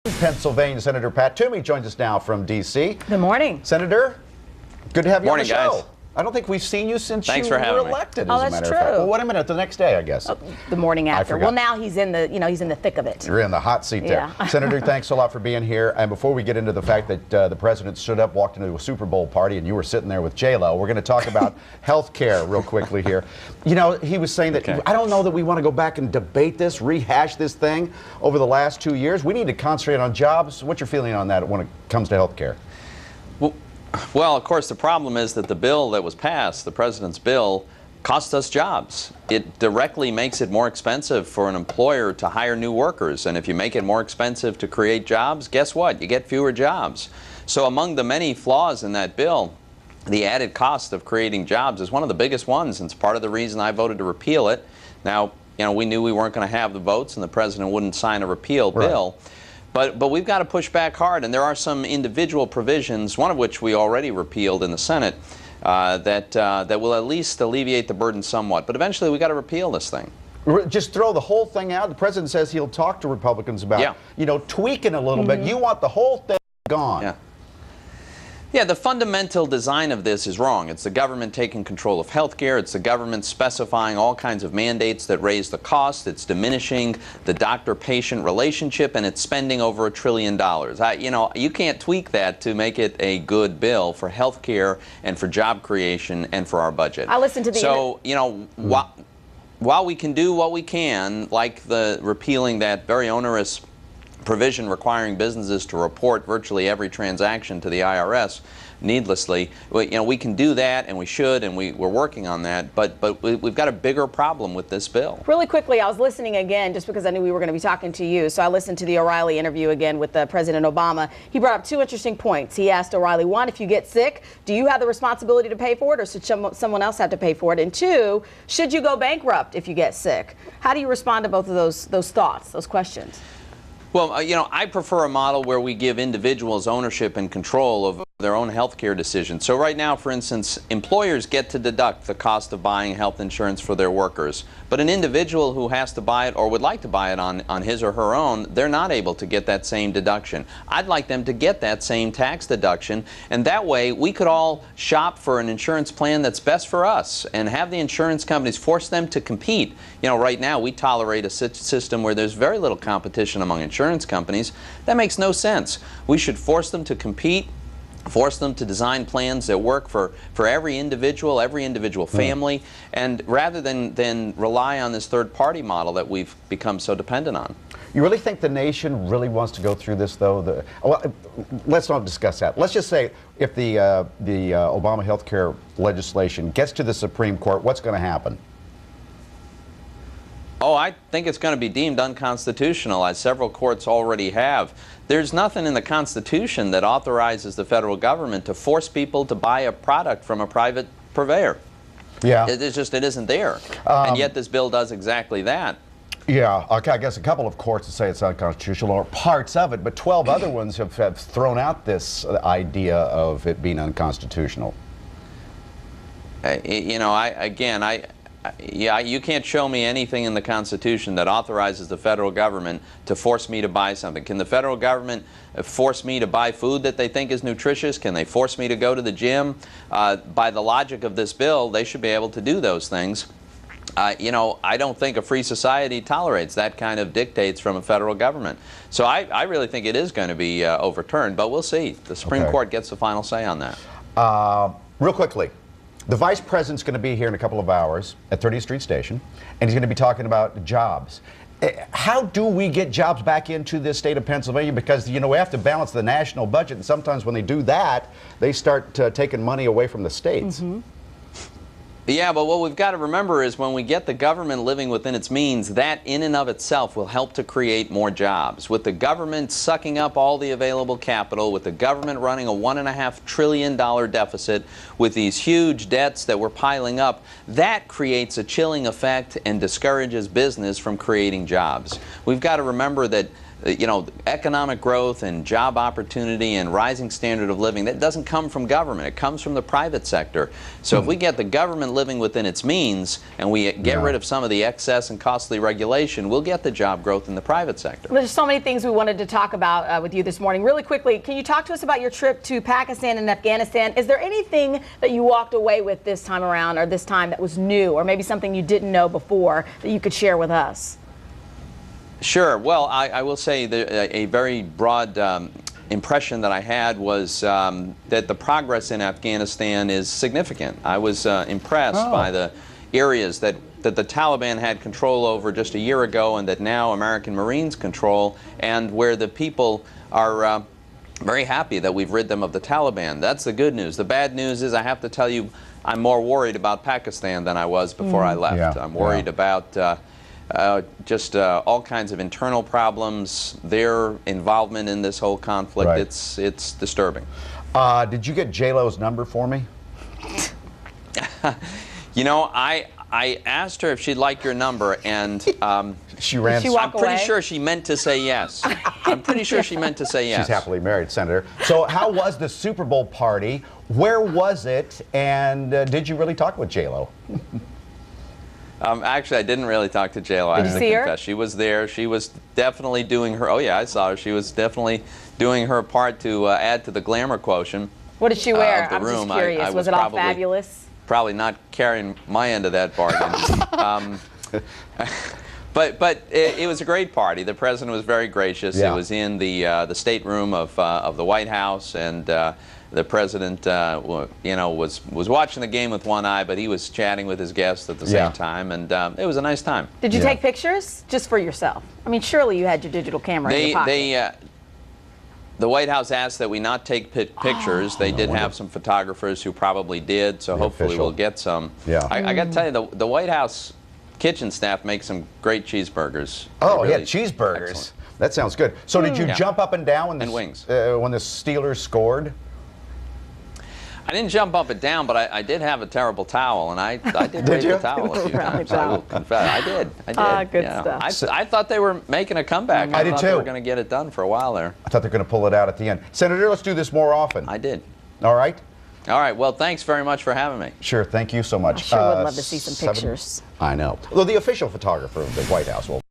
Pennsylvania Senator Pat Toomey joins us now from D.C. Good morning. Senator, good to have you on the show. Guys. I don't think we've seen you since Thanks you for were having me. elected, Oh, as a that's matter true. of fact. Well, wait a minute, the next day, I guess. The morning after. forgot. Well, now he's in the, he's in the thick of it. You're in the hot seat there. Yeah. Senator, thanks a lot for being here. And before we get into the fact that the president stood up, walked into a Super Bowl party, and you were sitting there with J-Lo, we're going to talk about health care real quickly here. You know, he was saying that, I don't know that we want to go back and debate this, rehash this thing over the last 2 years. We need to concentrate on jobs. What's your feeling on that when it comes to health care? Well, of course, the problem is that the bill that was passed, the president's bill, cost us jobs. It directly makes it more expensive for an employer to hire new workers. And if you make it more expensive to create jobs, guess what? You get fewer jobs. So among the many flaws in that bill, the added cost of creating jobs is one of the biggest ones, and it's part of the reason I voted to repeal it. Now, you know, we knew we weren't going to have the votes and the president wouldn't sign a repeal bill. But we've got to push back hard, and there are some individual provisions, one of which we already repealed in the Senate, that will at least alleviate the burden somewhat. But eventually we've got to repeal this thing. Just throw the whole thing out. The president says he'll talk to Republicans about, you know, tweaking a little bit. You want the whole thing gone. Yeah, the fundamental design of this is wrong. It's the government taking control of health care. It's the government specifying all kinds of mandates that raise the cost. It's diminishing the doctor-patient relationship, and it's spending over $1 trillion. You know, you can't tweak that to make it a good bill for health care and for job creation and for our budget. I listened to the... So, you know, while we can do what we can, like the repealing that very onerous provision requiring businesses to report virtually every transaction to the IRS needlessly, you know, we can do that, and we should, and we're working on that, but we've got a bigger problem with this bill. Really quickly, I was listening again just because I knew we were going to be talking to you, so I listened to the O'Reilly interview again with President Obama. He brought up two interesting points. He asked O'Reilly, one, if you get sick, do you have the responsibility to pay for it, or should someone else have to pay for it? And two, should you go bankrupt if you get sick? How do you respond to both of those thoughts, those questions? Well, you know, I prefer a model where we give individuals ownership and control of their own health care decisions. So right now, for instance, employers get to deduct the cost of buying health insurance for their workers. But an individual who has to buy it or would like to buy it on his or her own, they're not able to get that same deduction. I'd like them to get that same tax deduction, and that way we could all shop for an insurance plan that's best for us and have the insurance companies force them to compete. You know, right now we tolerate a system where there's very little competition among insurance companies. That makes no sense. We should force them to compete, force them to design plans that work for every individual family, and rather than rely on this third-party model that we've become so dependent on. You really think the nation really wants to go through this, though? Well, let's not discuss that. Let's just say if the Obama health care legislation gets to the Supreme Court, what's going to happen? Oh, I think it's going to be deemed unconstitutional, as several courts already have. There's nothing in the Constitution that authorizes the federal government to force people to buy a product from a private purveyor. Yeah. It isn't there. And yet this bill does exactly that. Yeah, okay, I guess a couple of courts say it's unconstitutional, or parts of it, but 12 other ones have thrown out this idea of it being unconstitutional. You know, yeah, you can't show me anything in the Constitution that authorizes the federal government to force me to buy something. Can the federal government force me to buy food that they think is nutritious? Can they force me to go to the gym? By the logic of this bill, they should be able to do those things. You know, I don't think a free society tolerates that kind of dictates from a federal government. So I really think it is going to be overturned, but we'll see. The Supreme Court gets the final say on that. Real quickly. The Vice President's going to be here in a couple of hours at 30th Street Station, and he's going to be talking about jobs. How do we get jobs back into this state of Pennsylvania? Because, you know, we have to balance the national budget, and sometimes when they do that, they start taking money away from the states. Yeah, but what we've got to remember is when we get the government living within its means, that in and of itself will help to create more jobs. With the government sucking up all the available capital, with the government running a $1.5 trillion deficit, with these huge debts that we're piling up, that creates a chilling effect and discourages business from creating jobs. We've got to remember that you know, economic growth and job opportunity and rising standard of living, that doesn't come from government. It comes from the private sector. So if we get the government living within its means and we get rid of some of the excess and costly regulation, we'll get the job growth in the private sector. There's so many things we wanted to talk about with you this morning. Really quickly, can you talk to us about your trip to Pakistan and Afghanistan? Is there anything that you walked away with this time around, or this time, that was new, or maybe something you didn't know before that you could share with us? Sure. Well, I will say that a very broad impression that I had was that the progress in Afghanistan is significant. I was impressed by the areas that the Taliban had control over just a year ago and that now American Marines control, and where the people are very happy that we've rid them of the Taliban. That's the good news. The bad news is, I have to tell you, I'm more worried about Pakistan than I was before I left. Yeah. I'm worried about just all kinds of internal problems, their involvement in this whole conflict. Right. It's disturbing. Did you get J-Lo's number for me? You know, I asked her if she'd like your number, and She ran. Did she walk I'm pretty away? sure she meant to say yes. I'm pretty sure she meant to say yes. She's happily married, Senator. So how was the Super Bowl party? Where was it? And did you really talk with J-Lo? Actually, I didn't really talk to J-Lo. I Did you have to see her? confess. She was there. She was definitely doing her. Oh yeah, I saw her. She was definitely doing her part to add to the glamour quotient. What did she wear? Of the I'm just room. curious. I was it all probably- fabulous? Probably not carrying my end of that bargain. But it was a great party. The president was very gracious. Yeah. It was in the stateroom of the White House, and the president, you know, was watching the game with one eye, but he was chatting with his guests at the same time, and it was a nice time. Did you Yeah. take pictures just for yourself? I mean, surely you had your digital camera in your pocket. The White House asked that we not take pictures. They did have some photographers who probably did, so hopefully official. we'll get some. Yeah. I got to tell you, the White House kitchen staff makes some great cheeseburgers. Oh, They're yeah, really cheeseburgers. excellent. That sounds good. So did you Yeah. jump up and down when And wings. when the Steelers scored? I didn't jump up and down, but I did have a terrible towel, and I did raise you? the towel a few Rally times. I will towel. confess. I did. Good yeah. stuff. I thought they were making a comeback. I did thought they too. were going to get it done for a while there. I thought they were going to pull it out at the end. Senator, let's do this more often. I did. All right? All right. Well, thanks very much for having me. Sure, thank you so much. I sure would love to see some pictures. I know. Well, the official photographer of the White House will